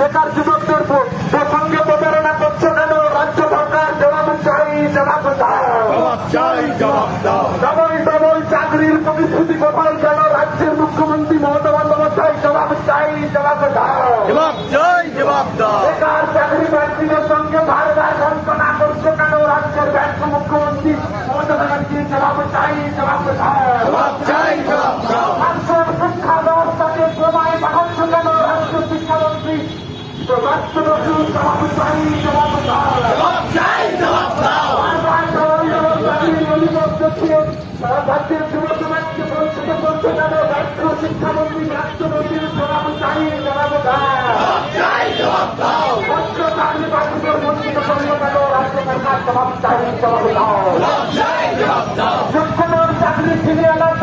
বেকার যুবকদের সঙ্গে প্রতারণা করছো কেন রাজ্য সরকার? জবাব চাই, জবাব দাও। ডবল চাকরির প্রতিশ্রুতি কোথায় গেল রাজ্যের মুখ্যমন্ত্রী মমতা বন্দ্যোপাধ্যায়? জবাব চাই, জবাব দাও। বেকার চাকরি প্রার্থীদের সঙ্গে বারবার বঞ্চনা করছো কেন রাজ্যের ব্যর্থ মুখ্যমন্ত্রী মমতা ব্যানার্জি? জবাব চাই, জবাব দাও। রাজ্যের শিক্ষা ব্যবস্থাকে ক্রমায় পাঠাচ্ছ কেন রাজ্য শিক্ষামন্ত্রী? জবাব চাই, জবাব দাও। রাজ্যের যুব সমাজকে বঞ্চিত করছে কেন রাজ্য শিক্ষামন্ত্রী? রাষ্ট্রপতির জবাব চাই, জবাব দাও। চাকরি প্রার্থীদের বঞ্চিত করলো কেন রাজ্য সরকার? জবাব চাই, জবাব দাও। যোগ্যতার চাকরি ফিরিয়ে আনার